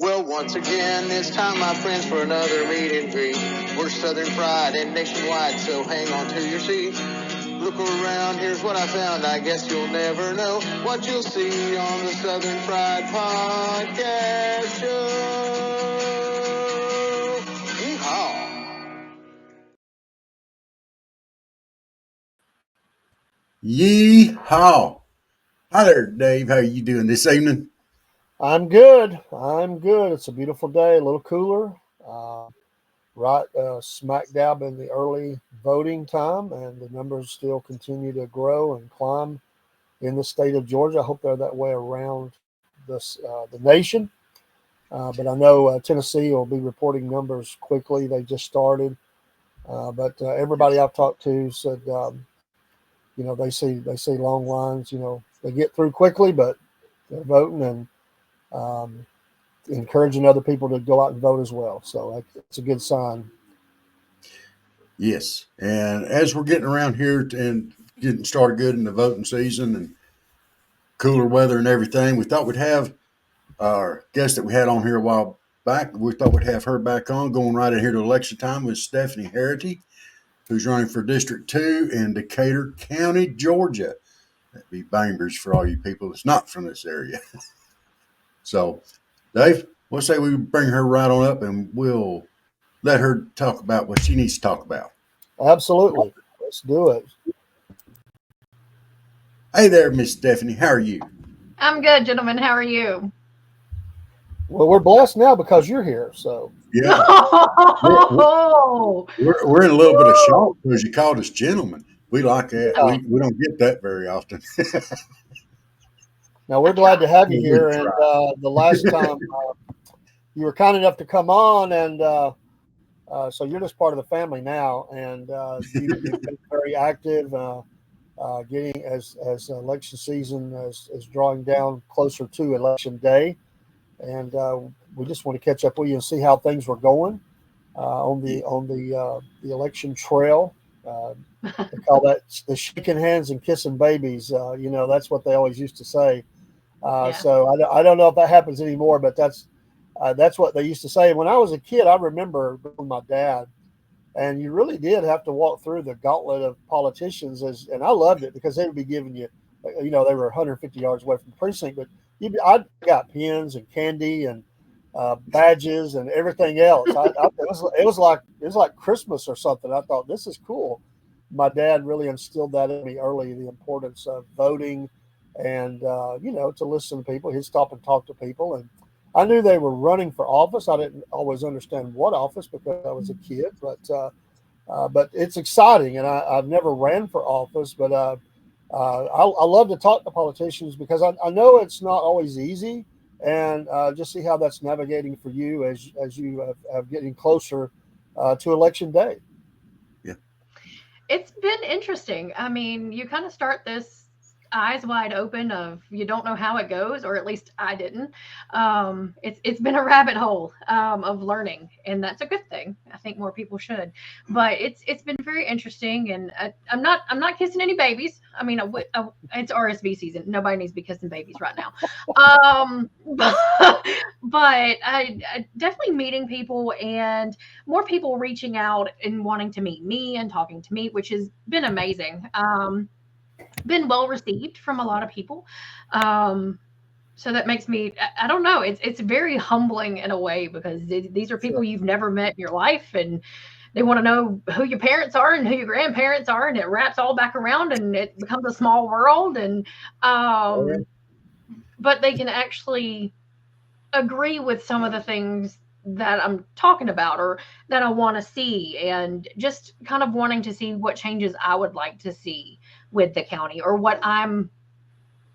Well, once again, it's time, my friends, for another meet and greet. We're Southern Fried and nationwide, so hang on to your seat. Look around, here's what I found. I guess you'll never know what you'll see on the Southern Fried Podcast Show. Yeehaw! Yeehaw! Hi there, Dave. How are you doing this evening? I'm good. It's a beautiful day, a little cooler, right smack dab in the early voting time, and the numbers still continue to grow and climb in the state of Georgia. I hope they're that way around the nation. But I know Tennessee will be reporting numbers quickly. They just started. But everybody I've talked to said, they see long lines. They get through quickly, but they're voting and encouraging other people to go out and vote as well. So it's a good sign. Yes. And as we're getting around here and getting started good in the voting season and cooler weather and everything, we thought we'd have our guest that we had on here a while back. We thought we'd have her back on, going right in here to election time, with Stephanie Harrity, who's running for District 2 in Decatur County, Georgia. That'd be Bainbridge for all you people that's not from this area. So, Dave, we'll say we bring her right on up and we'll let her talk about what she needs to talk about. Absolutely. Let's do it. Hey there, Miss Stephanie. How are you? I'm good, gentlemen. How are you? Well, we're blessed now because you're here. So yeah, we're in a little bit of shock because you called us gentlemen. We like that. We don't get that very often. Now, we're glad to have you here. And the last time you were kind enough to come on, and so you're just part of the family now. And you've been very active, getting as election season is drawing down closer to election day. And we just want to catch up with you and see how things were going on the election trail. They call that the shaking hands and kissing babies. That's what they always used to say. So I don't know if that happens anymore, but that's what they used to say. When I was a kid, I remember with my dad, and you really did have to walk through the gauntlet of politicians, and I loved it because they would be giving you, they were 150 yards away from the precinct, but I got pens and candy and badges and everything else. It was like Christmas or something. I thought, this is cool. My dad really instilled that in me early, the importance of voting and, to listen to people. He'd stop and talk to people. And I knew they were running for office. I didn't always understand what office because I was a kid, but it's exciting. And I've never ran for office, but I love to talk to politicians because I know it's not always easy, and just see how that's navigating for you as you have getting closer to election day. Yeah, it's been interesting. I mean, you kind of start this eyes wide open of you don't know how it goes, or at least I didn't. It's been a rabbit hole of learning, and that's a good thing. I think more people should, but it's been very interesting. And I'm not kissing any babies. I mean, it's RSV season. Nobody needs to be kissing babies right now. But I definitely meeting people, and more people reaching out and wanting to meet me and talking to me, which has been amazing. Been well received from a lot of people. So that makes me, I don't know, it's very humbling in a way, because these are people you've never met in your life, and they want to know who your parents are and who your grandparents are, and it wraps all back around and it becomes a small world. And but they can actually agree with some of the things that I'm talking about or that I want to see, and just kind of wanting to see what changes I would like to see with the county, or what I'm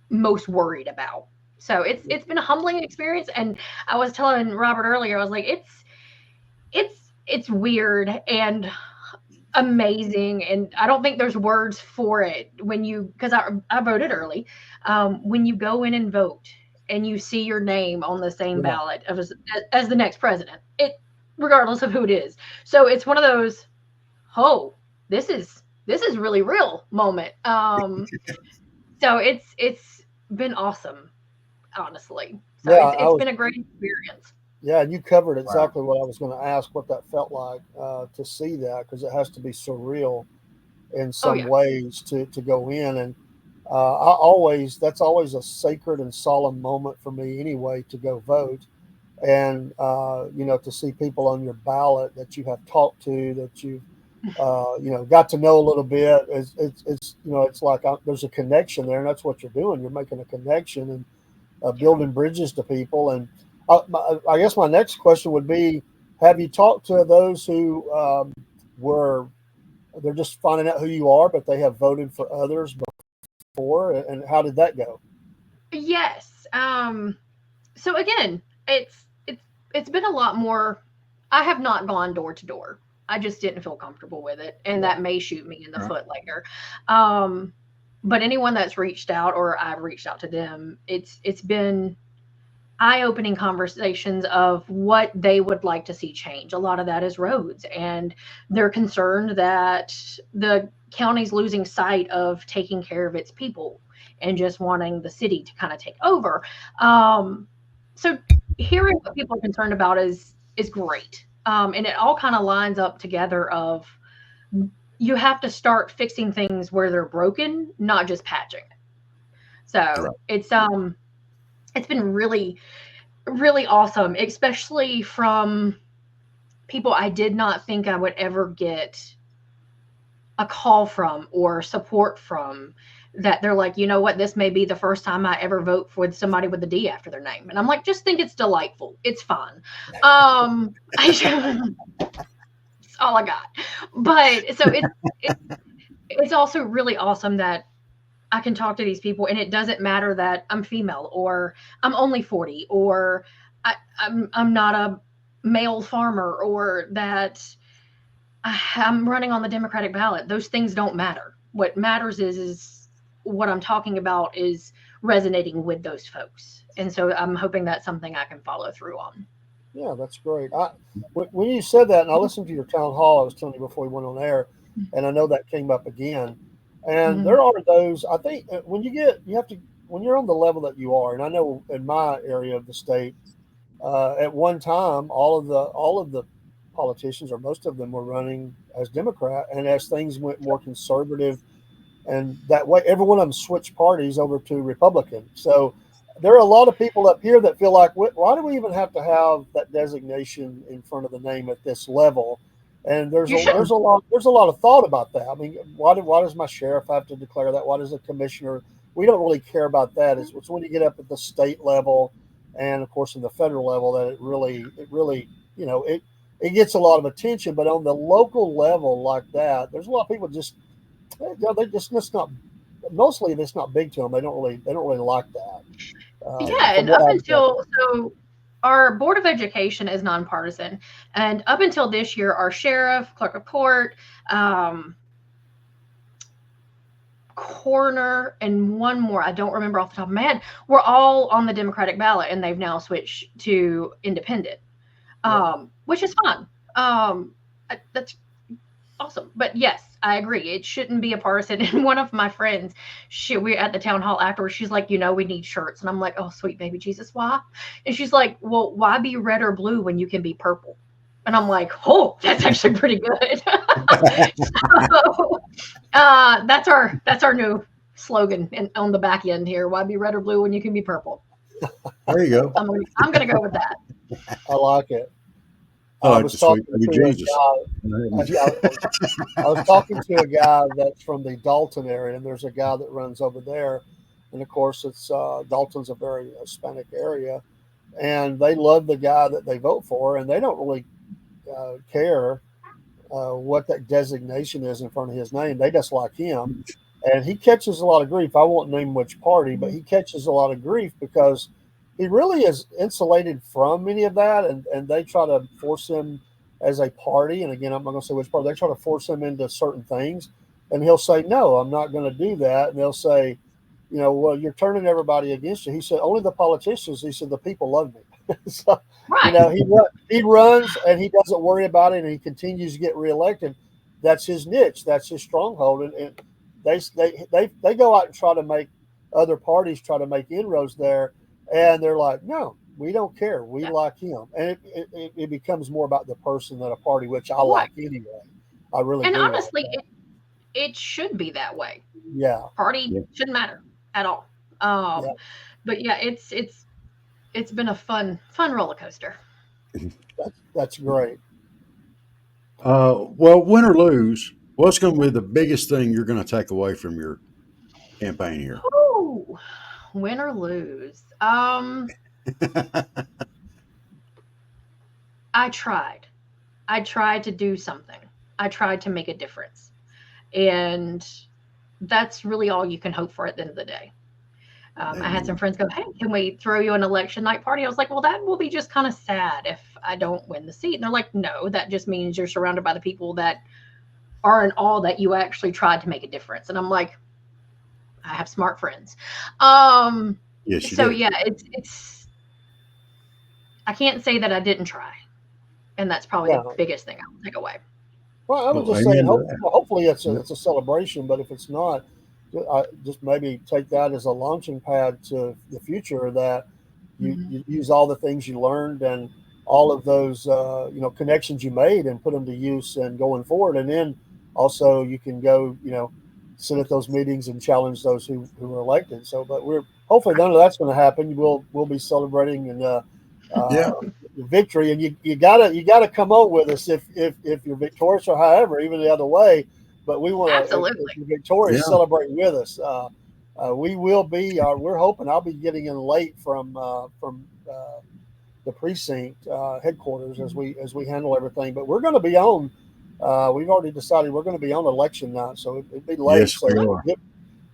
most worried about. So it's been a humbling experience. And I was telling Robert earlier, I was like, it's weird and amazing, and I don't think there's words for it because I voted early. When you go in and vote and you see your name on the same ballot as the next president, regardless of who it is. So it's one of those, this is really real moment. So it's been awesome, honestly. So it's been a great experience. Yeah, and you covered exactly what I was going to ask, what that felt like to see that, because it has to be surreal in Oh some yeah. ways to go in. And that's always a sacred and solemn moment for me anyway, to go vote. And, to see people on your ballot that you have talked to, that you, got to know a little bit. It's like there's a connection there, and that's what you're doing. You're making a connection and building bridges to people. And I guess my next question would be, have you talked to those who they're just finding out who you are, but they have voted for others before, and how did that go? Yes. So again, it's been a lot more. I have not gone door to door. I just didn't feel comfortable with it, and that may shoot me in the foot later. But anyone that's reached out, or I've reached out to them, it's been eye-opening conversations of what they would like to see change. A lot of that is roads, and they're concerned that the county's losing sight of taking care of its people and just wanting the city to kind of take over. So hearing what people are concerned about is great. And it all kind of lines up together of you have to start fixing things where they're broken, not just patching it. So it's been really, really awesome, especially from people I did not think I would ever get a call from or support from, that they're like, you know what, this may be the first time I ever vote for somebody with a D after their name. And I'm like, just think it's delightful. It's fun. That's all I got. But so it's also really awesome that I can talk to these people, and it doesn't matter that I'm female, or I'm only 40, or I'm not a male farmer, or that I'm running on the Democratic ballot. Those things don't matter. What matters is what I'm talking about is resonating with those folks. And so I'm hoping that's something I can follow through on. Yeah, that's great. When you said that, and I listened to your town hall, I was telling you before we went on air, and I know that came up again. And there are those, I think, when when you're on the level that you are, and I know in my area of the state, at one time, all of the politicians, or most of them, were running as Democrat, and as things went more conservative, and that way, every one of them switched parties over to Republican. So there are a lot of people up here that feel like, why do we even have to have that designation in front of the name at this level? And there's a lot of thought about that. I mean, why does my sheriff have to declare that? Why does the commissioner? We don't really care about that. It's when you get up at the state level, and of course in the federal level, that it really it gets a lot of attention. But on the local level like that, there's a lot of people it's not, mostly it's not big to them. They don't really like that. Yeah, and up until so our Board of Education is nonpartisan, and up until this year, our sheriff, clerk of court, coroner, and one more, I don't remember off the top of my head, were all on the Democratic ballot, and they've now switched to independent, which is fun. That's awesome. But yes, I agree. It shouldn't be a partisan. And one of my friends, we at the town hall afterwards, she's like, we need shirts. And I'm like, oh, sweet baby Jesus, why? And she's like, well, why be red or blue when you can be purple? And I'm like, oh, that's actually pretty good. So that's our new slogan on the back end here. Why be red or blue when you can be purple? There you go. I'm gonna go with that. I like it. I was talking to a guy that's from the Dalton area, and there's a guy that runs over there, and of course it's Dalton's a very Hispanic area, and they love the guy that they vote for, and they don't really care what that designation is in front of his name. They just like him, and he catches a lot of grief. I won't name which party, but he catches a lot of grief because he really is insulated from any of that, and they try to force him as a party. And again, I'm not going to say which party. They try to force him into certain things, and he'll say, "No, I'm not going to do that." And they'll say, well, you're turning everybody against you. He said, "Only the politicians." He said, "The people love me." So, right. He runs and he doesn't worry about it, and he continues to get reelected. That's his niche. That's his stronghold, and they go out and try to make other parties try to make inroads there. And they're like, no, We don't care. We like him, and it becomes more about the person than a party, which I Right. like anyway. I really And do. honestly, it should be that way. Yeah. Party Yeah. shouldn't matter at all. Yeah. But yeah, it's been a fun roller coaster. That's great. Well, win or lose, what's going to be the biggest thing you're going to take away from your campaign here? Ooh, win or lose. I tried. I tried to do something. I tried to make a difference. And that's really all you can hope for at the end of the day. I had some friends go, hey, can we throw you an election night party? I was like, well, that will be just kind of sad if I don't win the seat. And they're like, no, that just means you're surrounded by the people that are in awe that you actually tried to make a difference. And I'm like, I have smart friends. Yes, you So do. yeah, it's I can't say that I didn't try. And that's probably Yeah. the biggest thing I will take away. Well, I would just say, hopefully it's a celebration. But if it's not, just maybe take that as a launching pad to the future. That you use all the things you learned and all of those connections you made and put them to use and going forward. And then also you can go sit at those meetings and challenge those who were elected. So, but we're hopefully none of that's going to happen. We'll be celebrating and victory, and you gotta come on with us if you're victorious or however, even the other way. But we want to, Absolutely. if you're victorious, celebrate with us. We will be. We're hoping I'll be getting in late from the precinct headquarters as we handle everything. But we're going to be on. We've already decided we're going to be on election night, so it'd be late. Yes, so we are.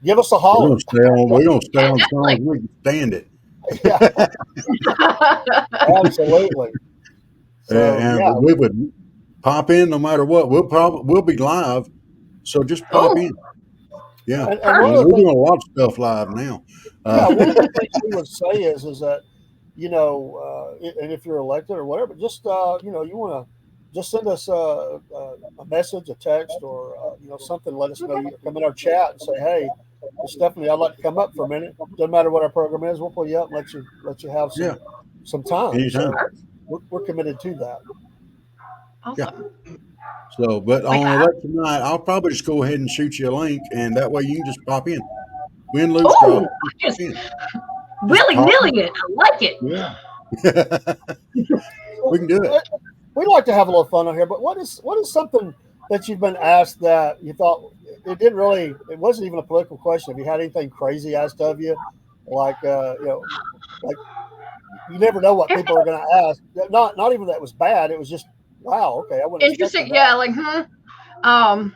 give us a holler. We're going to stay on as long Definitely. as we can stand it. Yeah, absolutely. So, And we would pop in no matter what. We'll be live, so just pop in. Yeah, and one of we're the things, doing a lot of stuff live now. one of the things we would say is that and if you're elected or whatever, just you want to just send us a message, a text, or something. Let us know. You come in our chat and say, hey, Stephanie, I'd like to come up for a minute. Doesn't matter what our program is, we'll pull you up and let you have some time. Anytime. So we're committed to that. Awesome. So, but on election night, I'll probably just go ahead and shoot you a link, and that way you can just pop in. Win, lose, draw. Just willy-nilly it. I like it. Yeah. We can do it. We like to have a little fun on here, but what is something that you've been asked that you thought it wasn't even a political question? Have you had anything crazy asked of you? Like, like you never know what people are going to ask. Not even that it was bad. It was just, wow, okay. I wouldn't interesting. expect that.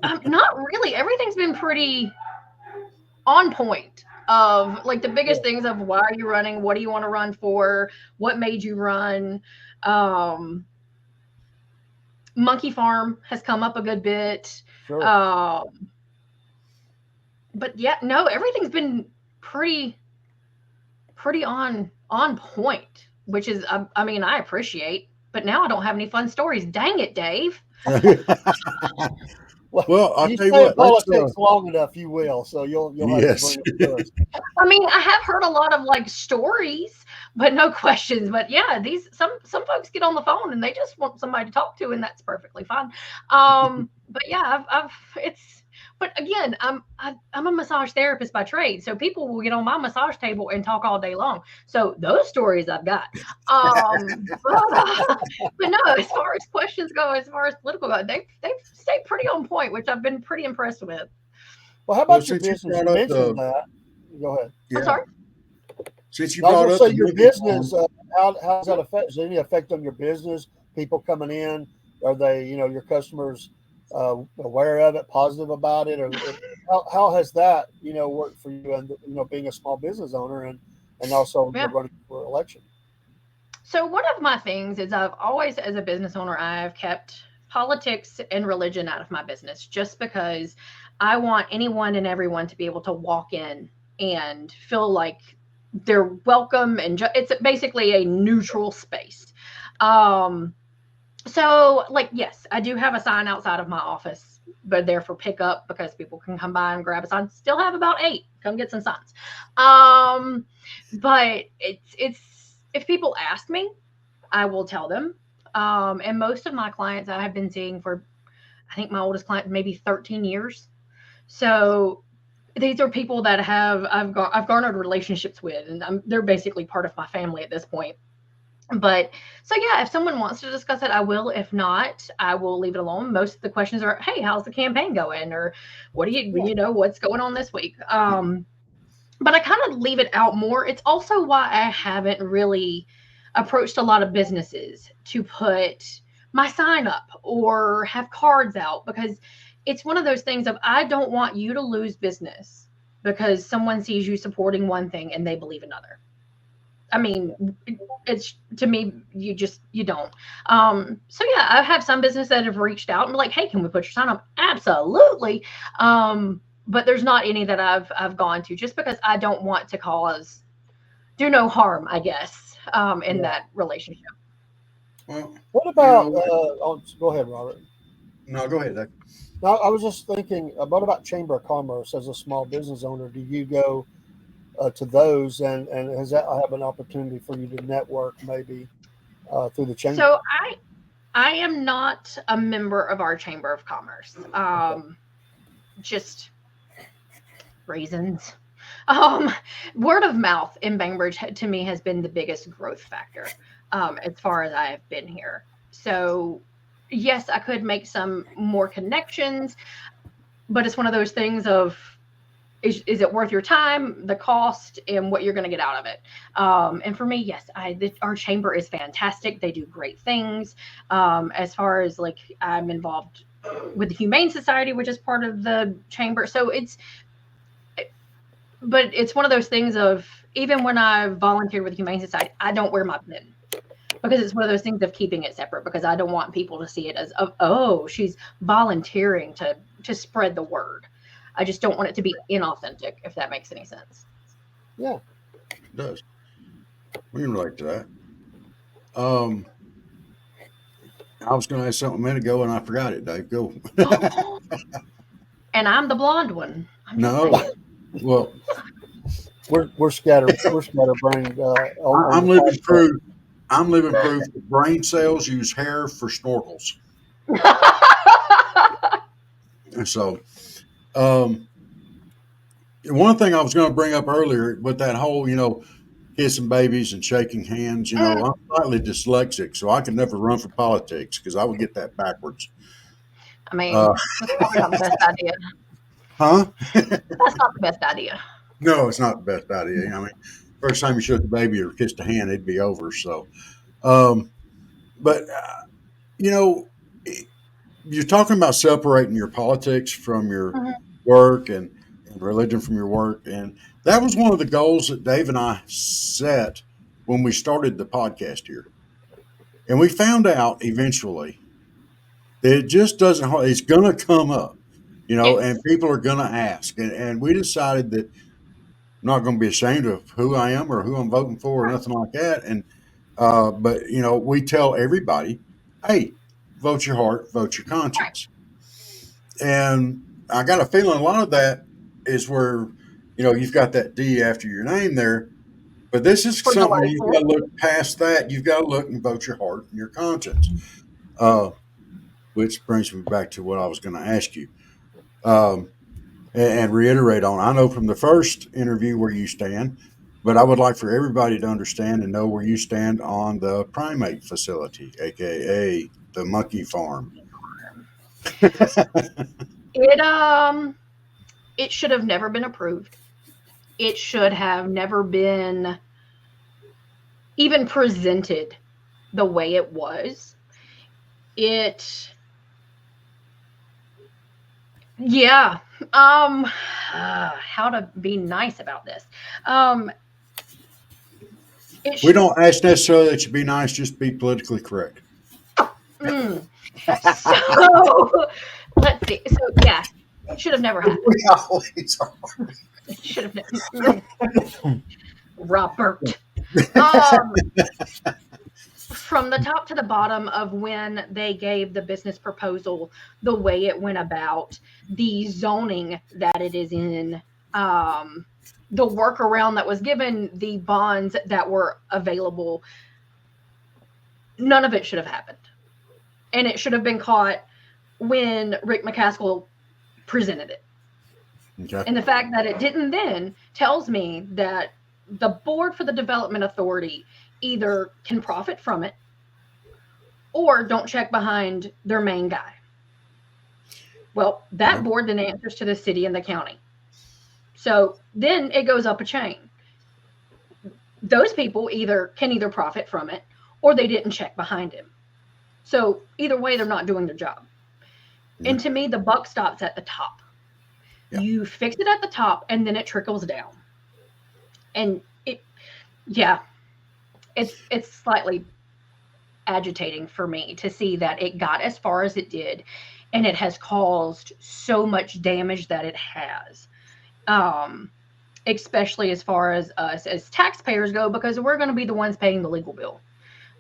Yeah, not really. Everything's been pretty on point. Of like the biggest things of why are you running? What do you want to run for? What made you run? Monkey farm has come up a good bit. Sure. But yeah, no, everything's been pretty on point, which is, I mean, I appreciate, but now I don't have any fun stories. Dang it, Dave. Well, I'll you tell you stay what. in politics long enough, you will. So you'll have Yes. to bring it to us. I mean, I have heard a lot of like stories, but no questions. But yeah, some folks get on the phone and they just want somebody to talk to, and that's perfectly fine. But yeah, but again, I'm a massage therapist by trade, so people will get on my massage table and talk all day long. So those stories I've got. But no, as far as questions go, as far as political go, they've stayed pretty on point, which I've been pretty impressed with. Well, how about your business? You mentioned that. Go ahead. Yeah. I'm sorry. Since you brought up your business, how does that affect? Is there any effect on your business? People coming in, are they, your customers aware of it, positive about it, or how has that, worked for you? And being a small business owner and also running for election. So one of my things is I've always, as a business owner, I've kept politics and religion out of my business, just because I want anyone and everyone to be able to walk in and feel like they're welcome, and it's basically a neutral space. So like, yes, I do have a sign outside of my office, but they're for pickup because people can come by and grab a sign. Still have about 8. Come get some signs. But it's if people ask me, I will tell them. And most of my clients I have been seeing for, I think my oldest client, maybe 13 years. So these are people that I've garnered relationships with, and they're basically part of my family at this point. But so yeah, if someone wants to discuss it, I will. If not, I will leave it alone. Most of the questions are, "Hey, how's the campaign going?" Or "What do you know, what's going on this week?" But I kind of leave it out more. It's also why I haven't really approached a lot of businesses to put my sign up or have cards out, because it's one of those things of, I don't want you to lose business because someone sees you supporting one thing and they believe another. I mean, it's, to me, you don't. So yeah, I have some businesses that have reached out and be like, "Hey, can we put your sign up?" Absolutely. But there's not any that I've gone to, just because I don't want to do no harm, I guess, in that relationship. Well, What about? Go ahead, Robert. no, go ahead. Now, I was just thinking, what about Chamber of Commerce as a small business owner? Do you go to those, and has that have an opportunity for you to network maybe through the chamber? So I am not a member of our Chamber of Commerce. Just reasons. Word of mouth in Bainbridge to me has been the biggest growth factor as far as I have been here. So yes, I could make some more connections, but it's one of those things of, is it worth your time, the cost, and what you're going to get out of it? And for me, yes, our chamber is fantastic. They do great things. As far as, like, I'm involved with the Humane Society, which is part of the chamber. So but it's one of those things of, even when I volunteer with the Humane Society, I don't wear my pin, because it's one of those things of keeping it separate, because I don't want people to see it as, oh, she's volunteering to spread the word. I just don't want it to be inauthentic, if that makes any sense. Yeah, it does. We can relate to that. I was going to ask something a minute ago and I forgot it, Dave. Go. And I'm the blonde one. No. Well, we're scatterbrained. I'm living proof. I'm living proof that brain cells use hair for snorkels. And so, one thing I was going to bring up earlier with that whole, kissing babies and shaking hands, I'm slightly dyslexic, so I could never run for politics because I would get that backwards. I mean, that's probably not the best idea. Huh? That's not the best idea. No, it's not the best idea. I mean, first time you shook a baby or kissed a hand, it'd be over. So, but you're talking about separating your politics from your work and religion from your work. And that was one of the goals that Dave and I set when we started the podcast here. And we found out eventually that it just doesn't, it's going to come up, and people are going to ask. And we decided that I'm not going to be ashamed of who I am or who I'm voting for or nothing like that. And, but we tell everybody, hey, vote your heart, vote your conscience. And I got a feeling a lot of that is where, you've got that D after your name there. But this is something you've got to look past that. You've got to look and vote your heart and your conscience. Which brings me back to what I was going to ask you. And reiterate on. I know from the first interview where you stand, but I would like for everybody to understand and know where you stand on the primate facility, aka the monkey farm. It should have never been approved. It should have never been even presented the way it was. How to be nice about this. We don't ask necessarily that you be nice, just be politically correct. So let's see. So yeah, it should have never happened. We always are. It should have never. Robert. From the top to the bottom of when they gave the business proposal, the way it went about, the zoning that it is in, the workaround that was given, the bonds that were available, none of it should have happened. And it should have been caught when Rick McCaskill presented it. Okay. And the fact that it didn't then tells me that the board for the Development Authority either can profit from it or don't check behind their main guy. Well, that board then answers to the city and the county. So then it goes up a chain. Those people can either profit from it or they didn't check behind him. So either way, they're not doing their job. And to me, the buck stops at the top. Yeah. You fix it at the top and then it trickles down. And it's slightly agitating for me to see that it got as far as it did and it has caused so much damage that it has. Especially as far as us as taxpayers go, because we're going to be the ones paying the legal bill.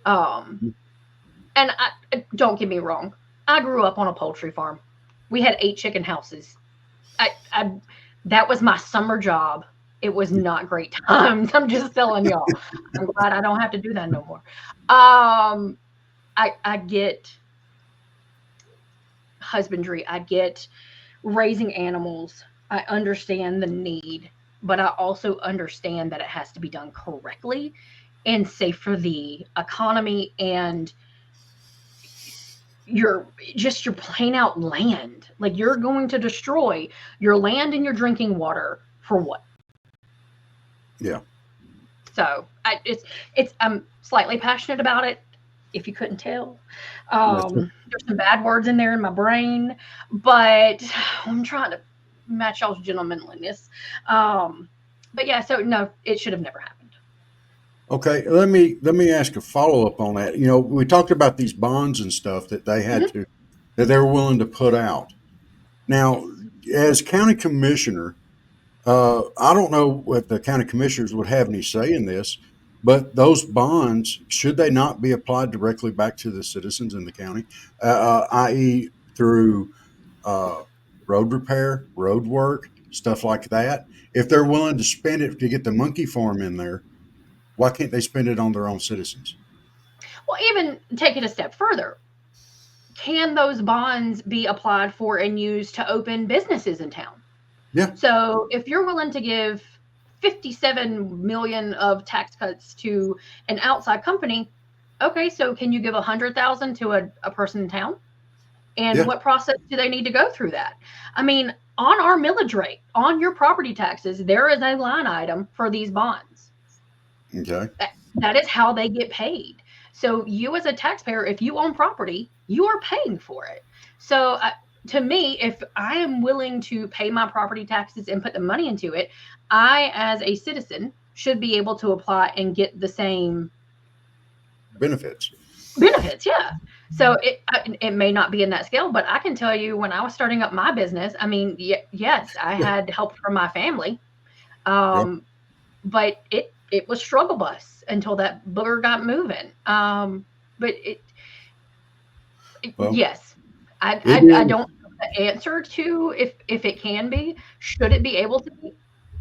And don't get me wrong, I grew up on a poultry farm. We had 8 chicken houses. That was my summer job. It was not great times. I'm just telling y'all. I'm glad I don't have to do that no more. I get husbandry. I get raising animals. I understand the need, but I also understand that it has to be done correctly and safe for the economy and your plain out land. Like, you're going to destroy your land and your drinking water for what? Yeah. So I'm slightly passionate about it, if you couldn't tell. There's some bad words in there in my brain, but I'm trying to match y'all's gentlemanliness. But yeah, so no, it should have never happened. Okay, let me ask a follow-up on that. You know, we talked about these bonds and stuff that they had that they were willing to put out. Now, as county commissioner, I don't know what the county commissioners would have any say in this, but those bonds, should they not be applied directly back to the citizens in the county, i.e. through road repair, road work, stuff like that? If they're willing to spend it to get the monkey farm in there, why can't they spend it on their own citizens? Well, even take it a step further. Can those bonds be applied for and used to open businesses in town? Yeah. So if you're willing to give $57 million of tax cuts to an outside company, okay, so can you give $100,000 to a person in town? And what process do they need to go through that? I mean, on our millage rate, on your property taxes, there is a line item for these bonds. Okay. That is how they get paid. So you as a taxpayer, if you own property, you are paying for it. So to me, if I am willing to pay my property taxes and put the money into it, I, as a citizen, should be able to apply and get the same benefits. Yeah. So it may not be in that scale, but I can tell you when I was starting up my business, I mean, yes, I had help from my family, but it was struggle bus until that booger got moving. But yes, I don't know the answer to if it can be. Should it be able to be?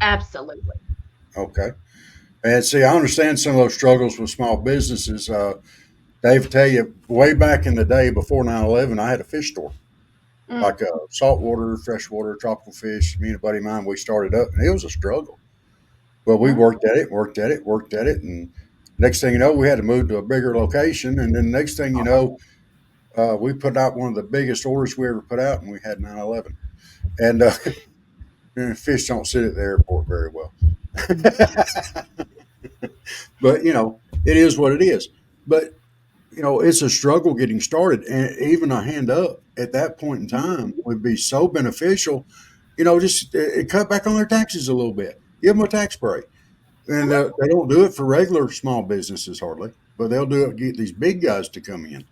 Absolutely. Okay. And see, I understand some of those struggles with small businesses. Dave, tell you, way back in the day before 9/11, I had a fish store, like saltwater, freshwater, tropical fish. Me and a buddy of mine, we started up, and it was a struggle. But we worked at it, and next thing you know, we had to move to a bigger location, and then next thing you know, we put out one of the biggest orders we ever put out, and we had 9/11. And fish don't sit at the airport very well. But, you know, it is what it is. But, you know, it's a struggle getting started, and even a hand up at that point in time would be so beneficial. You know, just cut back on their taxes a little bit, give them a tax break. And they don't do it for regular small businesses hardly, but they'll do it to get these big guys to come in.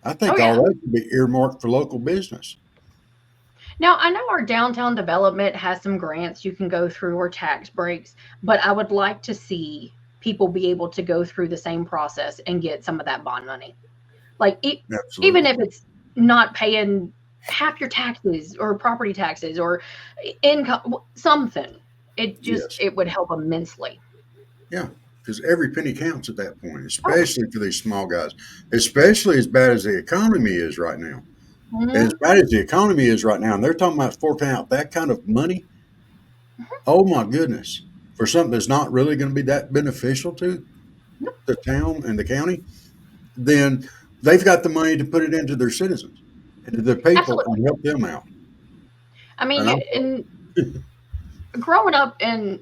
I think all that should be earmarked for local business. Now, I know our downtown development has some grants you can go through or tax breaks, but I would like to see people be able to go through the same process and get some of that bond money. Like, even if it's not paying half your taxes or property taxes or income, something. Yes. it would help immensely. Yeah. Because every penny counts at that point, especially for these small guys, especially as bad as the economy is right now. As bad as the economy is right now, and they're talking about forking out that kind of money. Oh my goodness. For something that's not really going to be that beneficial to the town and the county, then they've got the money to put it into their citizens, into their people, Absolutely. and help them out. I mean, And I'm in growing up, and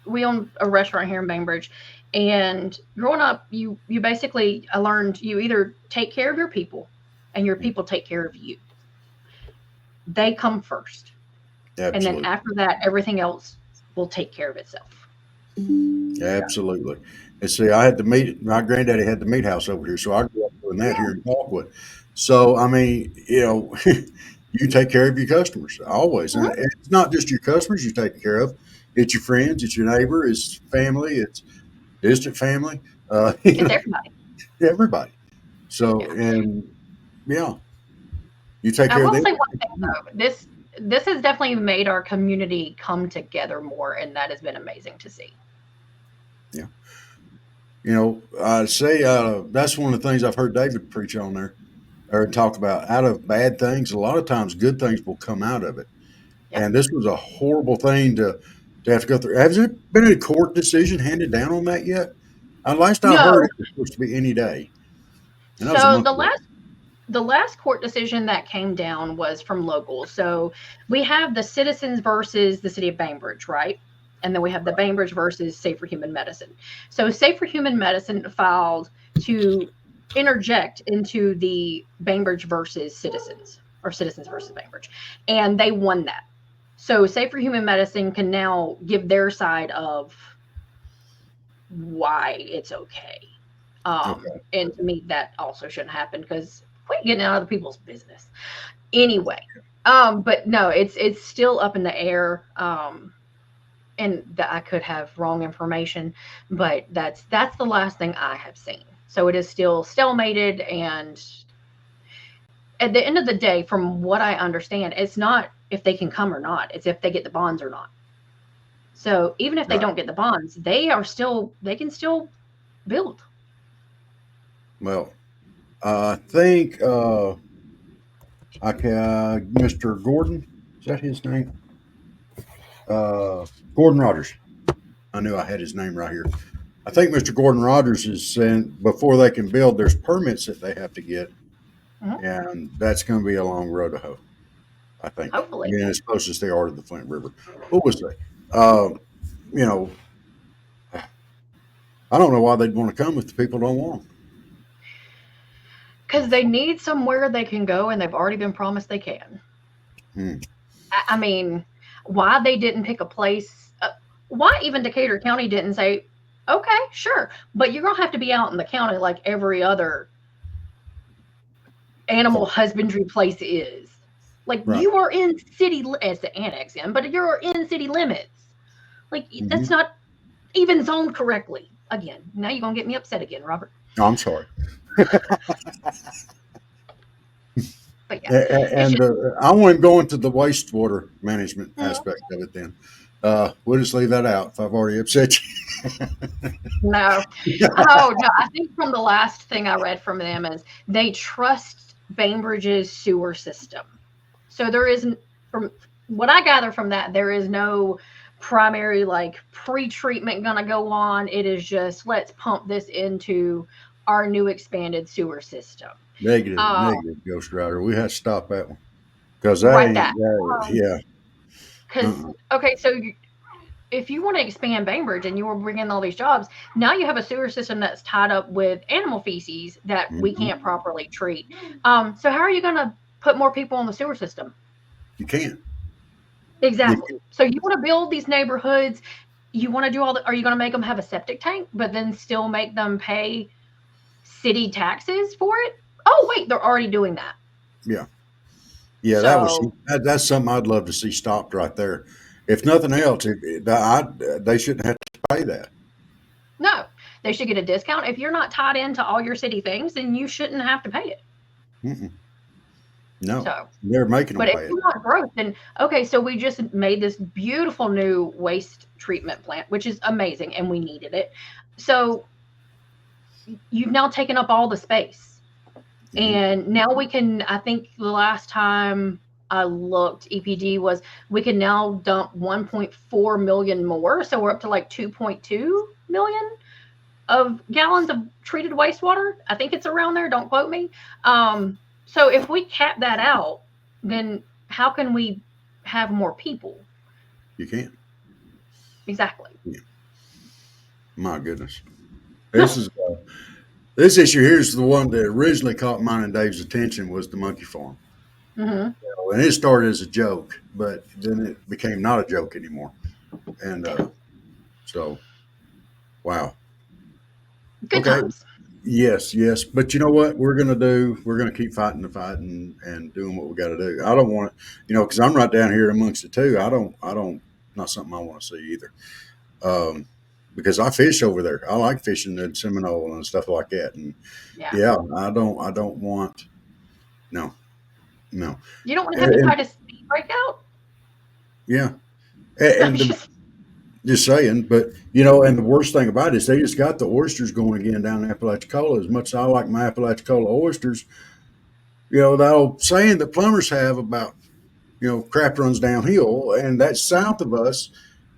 we own a restaurant here in Bainbridge, and growing up, you basically I learned you either take care of your people, and your people take care of you. They come first, and then absolutely, after that, everything else will take care of itself. absolutely. And see, I had to meet my granddaddy had the meat house over here, so I grew up doing that here in Talkwood. So I mean, you take care of your customers always, and Mhm. it's not just your customers you take care of. It's your friends, it's your neighbor, it's family, it's distant family, It's everybody. everybody. So, Yeah. and yeah, you take I care of will them. say one thing though. This has definitely made our community come together more, and that has been amazing to see. Yeah. I say that's one of the things I've heard David preach on there or talk about. Out of bad things, a lot of times good things will come out of it. Yep. And this was a horrible thing to have to go through. Has there been a court decision handed down on that yet? Last I heard, No. it was supposed to be any day, and that was a So month ago. the last court decision that came down was from local. So we have the citizens versus the city of Bainbridge, right? And then we have the Bainbridge versus Safe for Human Medicine. So Safe for Human Medicine filed to interject into the Bainbridge versus citizens, or citizens versus Bainbridge, and they won that. So Safe for Human Medicine can now give their side of why it's okay. Okay. And to me, that also shouldn't happen because quit getting out of other people's business. Anyway, but no, it's still up in the air. And that I could have wrong information, but that's the last thing I have seen. So it is still stalemated, and at the end of the day, from what I understand, it's not if they can come or not; it's if they get the bonds or not. So even if they Right. don't get the bonds, they can still build. Well, I think Mr. Gordon, is that his name? Gordon Rogers. I knew I had his name right here. I think Mr. Gordon Rogers is saying before they can build, there's permits that they have to get, Mhm. and that's going to be a long road to hoe. I think, Hopefully. being as close as they are to the Flint River. What was they? You know, I don't know why they'd want to come if the people don't want Because they need somewhere they can go, and they've already been promised they can. them. I mean, why they didn't pick a place? Why even Decatur County didn't say, okay, sure, but you're gonna have to be out in the county like every other animal Farm. husbandry place is. Like Right. you are in city as the annex in, but you're in city limits. Like Mm-hmm. that's not even zoned correctly. Again, now you're gonna get me upset again, Robert. No, I'm sorry. But yeah, it's And just I want to go into the wastewater management mm, aspect of it then. We'll just leave that out if I've already upset no. you. Oh no, I think from the last thing I read from them is they trust Bainbridge's sewer system. So there isn't, from what I gather from that, there is no primary like pre-treatment gonna go on. It is just let's pump this into our new expanded sewer system. Um, Negative, Ghost Rider. We had to stop that one because right that. yeah. Because Uh-uh. okay, so if you want to expand Bainbridge and you were bringing all these jobs, now you have a sewer system that's tied up with animal feces that we Mm-hmm. can't properly treat. So how are you going to put more people on the sewer system? You can't. Exactly. You, So you want to build these neighborhoods. You want to do all the, are you going to make them have a septic tank, but then still make them pay city taxes for it? Oh, wait, they're already doing that. yeah. Yeah, So, that's something I'd love to see stopped right there. If nothing else, they shouldn't have to pay that. no, they should get a discount. If you're not tied into all your city things, then you shouldn't have to pay it. Mm-mm. No, So, they're making them but if pay it. you want growth, then okay, so we just made this beautiful new waste treatment plant, which is amazing, and we needed it. So you've now taken up all the space. Mhm. And now we can, I think the last time I looked, EPD was we can now dump 1.4 million more. So we're up to like 2.2 million of gallons of treated wastewater. I think it's around there. Don't quote me. So if we cap that out, then how can we have more people? You can't. Exactly. Yeah. My goodness. This is this issue here is the one that originally caught mine and Dave's attention was the monkey farm. Mm-hmm. And it started as a joke, but then it became not a joke anymore. And Yeah. so, wow. Good Okay. times. Yes, yes. But you know what we're going to do? We're going to keep fighting the fight and doing what we got to do. I don't want to, because I'm right down here amongst the two. Not something I want to see either. Um, because I fish over there. I like fishing in Seminole and stuff like that. And Yeah. yeah, I don't want, no, no. You don't want to have to And, fight a speed breakout. yeah. I'm And just, just saying, but and the worst thing about it is they just got the oysters going again down in Apalachicola. As much as I like my Apalachicola oysters, that old saying that plumbers have about crap runs downhill, and that's south of us.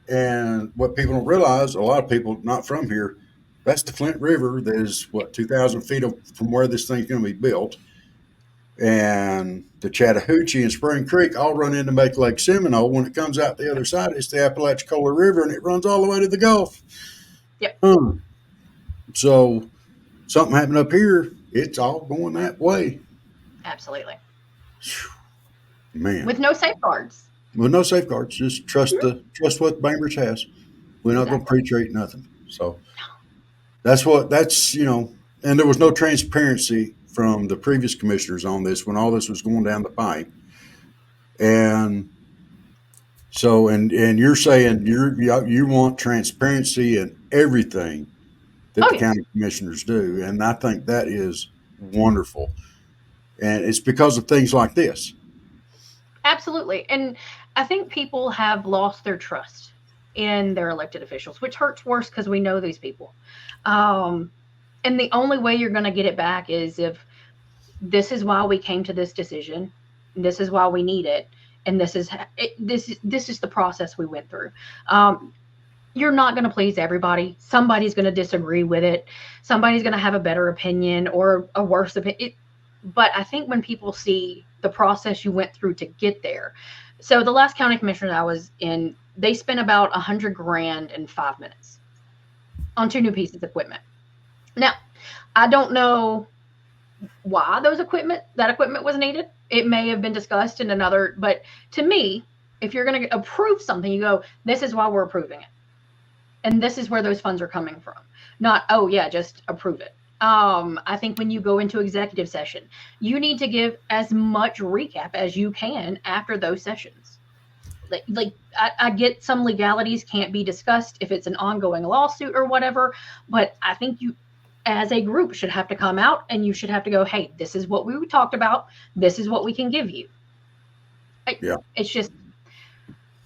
And what people don't realize, a lot of people not from here, that's the Flint River. That is what 2,000 feet from where this thing's going to be built, and the Chattahoochee and Spring Creek all run into Make Lake Seminole. When it comes out the other side, it's the Apalachicola River, and it runs all the way to the Gulf. yep, So something happened up here, it's all going that way. absolutely. Man, With no safeguards. with no safeguards, just trust what Bainbridge has. We're not going to Exactly. pre-treat nothing. So that's and there was no transparency from the previous commissioners on this when all this was going down the pipe. And so, and you're saying you want transparency in everything that Oh, the yes. county commissioners do, and I think that is wonderful. And it's because of things like this. Absolutely. And I think people have lost their trust in their elected officials, which hurts worse because we know these people. Um, and the only way you're going to get it back is if this is why we came to this decision, this is why we need it, and this is the process we went through. You're not going to please everybody. Somebody's going to disagree with it. Somebody's going to have a better opinion or a worse opinion. But I think when people see the process you went through to get there. So the last county commissioner I was in, they spent about $100,000 in 5 minutes on 2 new pieces of equipment. Now, I don't know why that equipment was needed. It may have been discussed in another, but to me, if you're going to approve something, you go, this is why we're approving it. And this is where those funds are coming from. Not, oh yeah, just approve it. I think when you go into executive session, you need to give as much recap as you can after those sessions. I get some legalities can't be discussed if it's an ongoing lawsuit or whatever, but I think you, as a group, should have to come out and you should have to go, hey, this is what we talked about. This is what we can give you. Yeah. It's just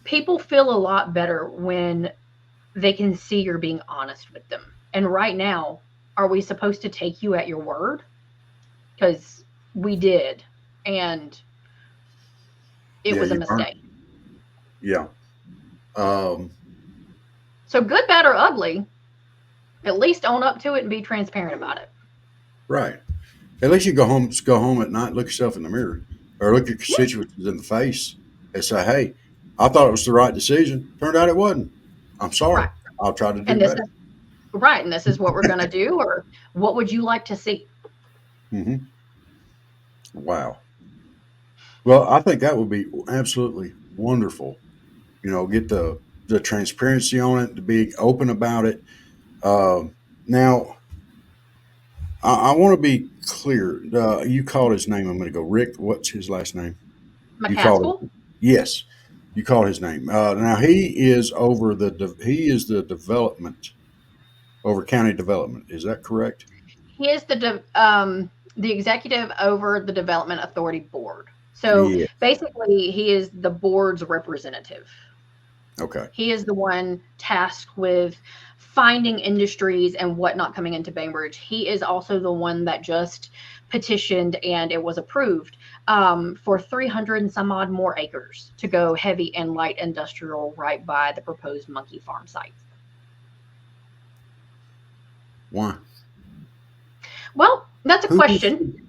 people feel a lot better when they can see you're being honest with them. And right now, are we supposed to take you at your word? Because we did, and it was a mistake. Yeah. So good, bad, or ugly, at least own up to it and be transparent about it. Right. At least you go home at night, look yourself in the mirror, or look your constituents in the face and say, "Hey, I thought it was the right decision. Turned out it wasn't. I'm sorry. Right. I'll try to do And this better." is right, and this is what we're going to do, or what would you like to see? Mm-hmm. Wow. Well, I think that would be absolutely wonderful. Get the transparency on it, to be open about it. Now, I want to be clear. You called his name. I'm going to go. Rick, what's his last name? You called McCaskill? him. Yes, you called his name. Now he is over he is the development over county development. Is that correct? He is the executive over the Development Authority Board. So Yeah. basically, he is the board's representative. Okay. He is the one tasked with finding industries and whatnot coming into Bainbridge. He is also the one that just petitioned and it was approved for 300 and some odd more acres to go heavy and light industrial right by the proposed monkey farm site. Why? Well, that's a question.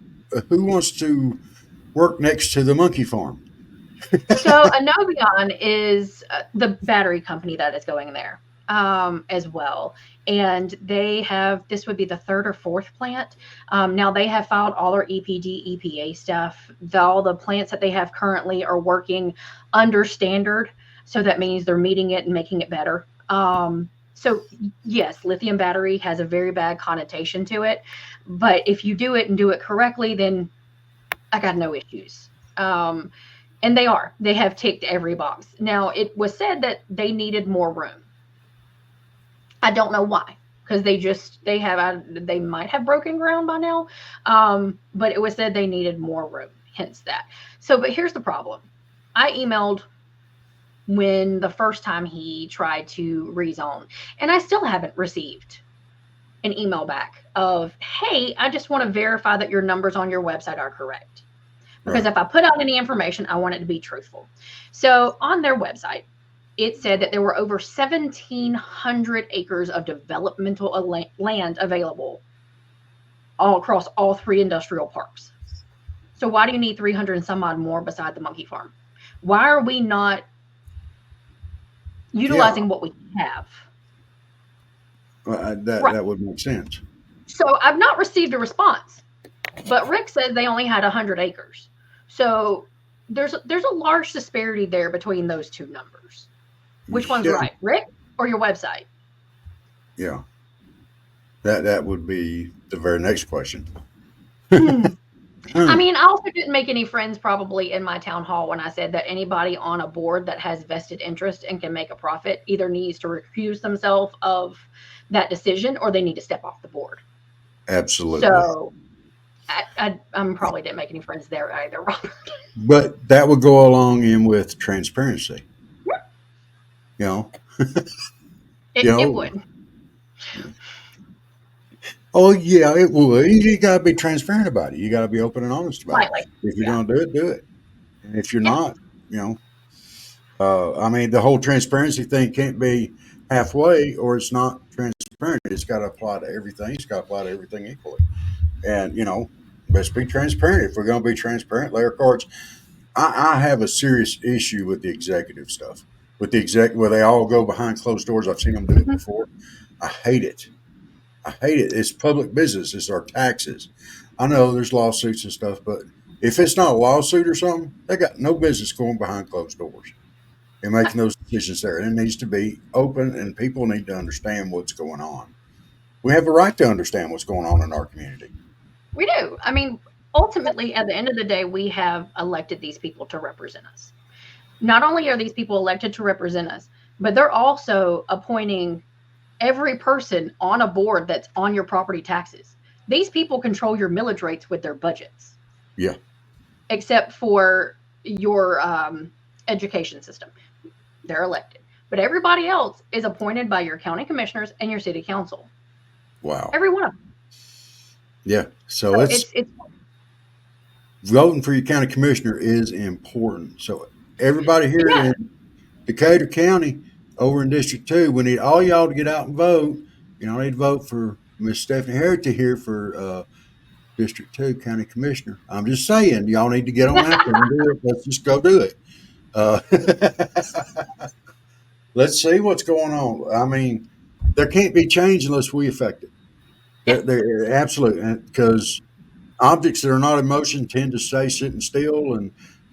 Who wants to work next to the monkey farm? So Anovion is the battery company that is going there as well. And they have, this would be the third or fourth plant. Now they have filed all their EPD, EPA stuff. All the plants that they have currently are working under standard. So that means they're meeting it and making it better. So yes, lithium battery has a very bad connotation to it. But if you do it and do it correctly, then I got no issues. And they have ticked every box. Now, it was said that they needed more room. I don't know why, because they might have broken ground by now. But it was said they needed more room, hence that. So, but here's the problem. I emailed when the first time he tried to rezone, and I still haven't received an email back of, hey, I just want to verify that your numbers on your website are correct. Because if I put out any information, I want it to be truthful. So on their website, it said that there were over 1,700 acres of developmental land available all across all 3 industrial parks. So why do you need 300 and some odd more beside the monkey farm? Why are we not utilizing what we have? That would make sense. So I've not received a response, but Rick said they only had 100 acres. So there's a large disparity there between those two numbers. Which one's right, Rick or your website? Yeah, that would be the very next question. I mean, I also didn't make any friends probably in my town hall when I said that anybody on a board that has vested interest and can make a profit either needs to recuse themselves of that decision or they need to step off the board. Absolutely. So I'm probably didn't make any friends there either, Robert. But that would go along in with transparency. You know? It would. Oh, yeah, it would. You got to be transparent about it. You got to be open and honest about it. If you're going to do it, do it. And if you're not, I mean, the whole transparency thing can't be halfway or it's not transparent. It's got to apply to everything. It's got to apply to everything equally. And, let's be transparent. If we're going to be transparent, lay our cards. I have a serious issue with the executive stuff. With the where they all go behind closed doors. I've seen them do it before. I hate it. It's public business. It's our taxes. I know there's lawsuits and stuff, but if it's not a lawsuit or something, they got no business going behind closed doors and making those decisions there. It needs to be open, and people need to understand what's going on. We have a right to understand what's going on in our community. We do. I mean, ultimately, at the end of the day, we have elected these people to represent us. Not only are these people elected to represent us, but they're also appointing every person on a board that's on your property taxes. These people control your millage rates with their budgets. Yeah. Except for your education system. They're elected. But everybody else is appointed by your county commissioners and your city council. Wow. Every one of them. Yeah. So it's voting for your county commissioner is important. So everybody here in Decatur County, over in District 2, we need all y'all to get out and vote. You need to vote for Miss Stephanie Harrity here for District 2 County Commissioner. I'm just saying, y'all need to get on out there and do it. Let's just go do it. Let's see what's going on. I mean, there can't be change unless we affect it. They're absolutely, because objects that are not in motion tend to stay sitting still, and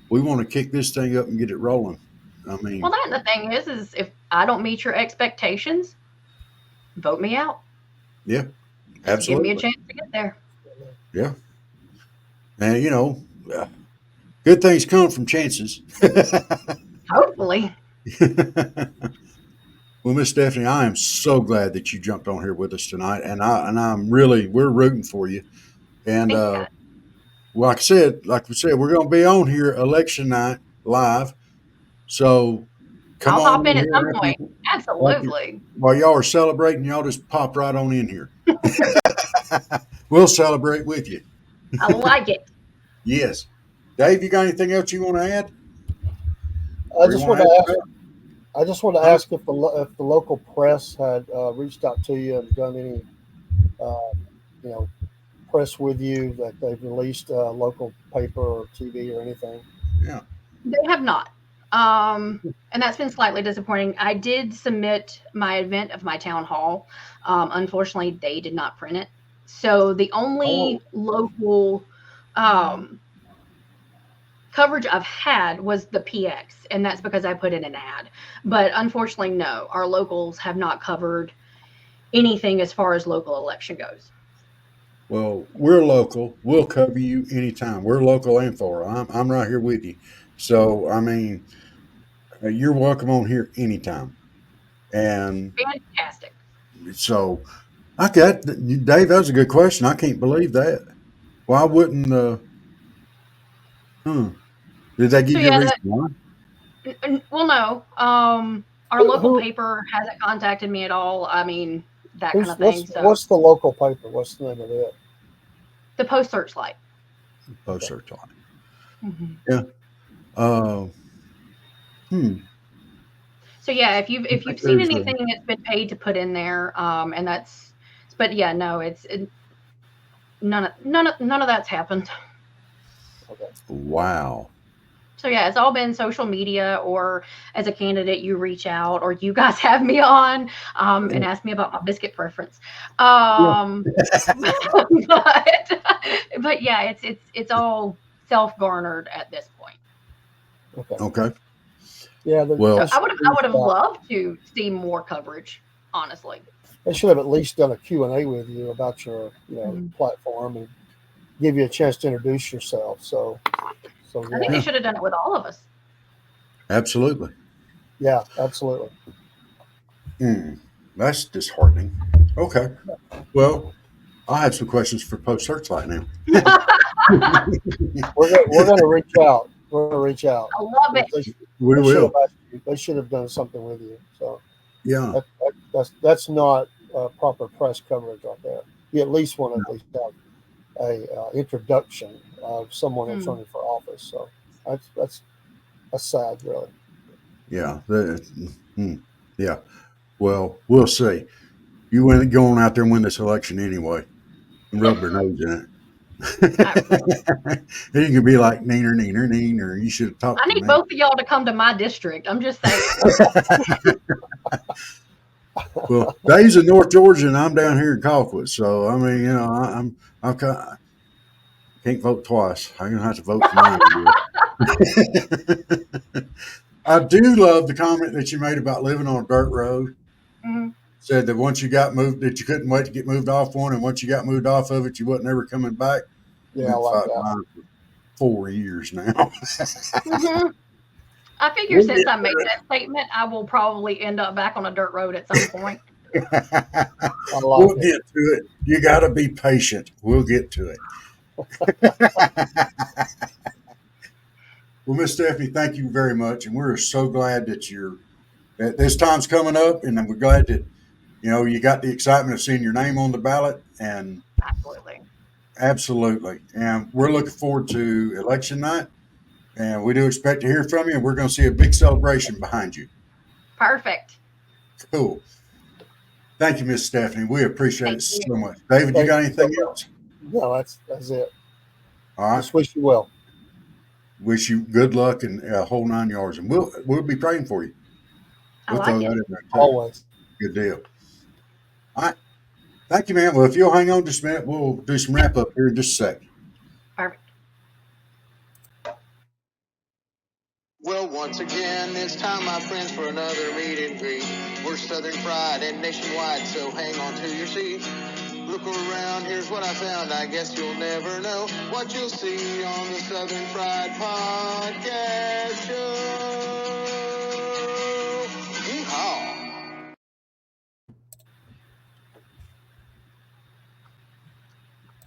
we want to kick this thing up and get it rolling. I mean, well, the thing is if I don't meet your expectations, vote me out. Yeah, absolutely. Give me a chance to get there. Yeah, and good things come from chances. Hopefully. Well, Miss Stephanie, I am so glad that you jumped on here with us tonight, and we're rooting for you. And Well, like we said, we're going to be on here election night live. So come I'll on hop in in at here some point. Absolutely. while y'all are celebrating. Y'all just pop right on in here. We'll celebrate with you. I like it. Yes. Dave, you got anything else you want to add? I Or you just want want to to add ask. to I just want to that? ask if the local press had reached out to you and done any, you know, press with you that they've released local paper or TV or anything. Yeah. They have not. And that's been slightly disappointing. I did submit my event of my town hall. Unfortunately, they did not print it. So the Oh, only local um, coverage I've had was the PX, and that's because I put in an ad. But unfortunately, no, our locals have not covered anything as far as local election goes. well, we're local. We'll cover you anytime. We're local and for. I'm right here with you. So, I mean, you're welcome on here anytime. And Fantastic. so, I got Dave. That was a good question. I can't believe that. Why wouldn't hmm, did they So give you a yeah, reason why? well, no. Our Who, local who paper hasn't contacted me at all. I mean, that kind who's of thing. So what's the local paper? What's the name of it? the Post Searchlight. Post Okay. search light. Mhm. Yeah. Uh, hmm. So yeah, I if think you've seen there's anything that's been paid to put in there, and that's, but yeah, no, none of that's happened. Okay. wow. So yeah, it's all been social media, or as a candidate, you reach out, or you guys have me on, and ask me about my biscuit preference. Yeah. But but yeah, it's all self garnered at this point. Okay. Okay. Yeah. Well, So They should at I least, would have loved to see more coverage, honestly. they should have at least done a Q&A with you about your Mhm. platform and give you a chance to introduce yourself. So I think they yeah, yeah, should have done it with all of us. absolutely. yeah, absolutely. Hmm. That's disheartening. Okay. Well, I have some questions for Post Searchlight now. We're gonna reach out. We're gonna reach out I love because it. We they should have will. asked you. They should have done something with you. So Yeah. that's not proper press coverage right there. You at least want to at least have a introduction of someone that's Mm. running for office. So that's sad, really. Yeah. Hmm. Yeah. Well, we'll see. You went going out there and win this election anyway and rub their nose in I really. it. And you can be like, neener, neener, neener. You should have I talked to need me. both of y'all to come to my district. I'm just saying. Well, Dave's in North Georgia and I'm down here in Colquitt. So, I mean, I can't vote twice. I'm going to have to vote for mine. I do love the comment that you made about living on a dirt road. Mhm. Said that once you got moved, that you couldn't wait to get moved off one, and once you got moved off of it, you wasn't ever coming back. Yeah, I Been like fighting that. mine for 4 years now. Mhm. I figure We'll since get I made that statement, I will probably end up back on a dirt road at some point. to I we'll like it. get to it. You got to be patient. We'll get to it. Well, Miss Stephanie, thank you very much, and we're so glad that this time's coming up, and we're glad that you got the excitement of seeing your name on the ballot, and Absolutely. absolutely, and we're looking forward to election night, and we do expect to hear from you, and we're going to see a big celebration behind you. Perfect. Cool. Thank you, Miss Stephanie. We appreciate it Thank so you. much. David, you Thank got you so anything much. else? No, that's it. All right. Just wish you well. Wish you good luck and a whole 9 yards, and we'll be praying for you. I We'll throw like that it. in there too. Always. Good deal. All right. Thank you, man. Well, if you'll hang on just a minute, we'll do some wrap up here in just a second. Perfect. Well, once again, it's time, my friends, for another meet and greet. We're Southern Fried and nationwide, so hang on to your seat. Look around, here's what I found. I guess you'll never know what you'll see on the Southern Fried Podcast.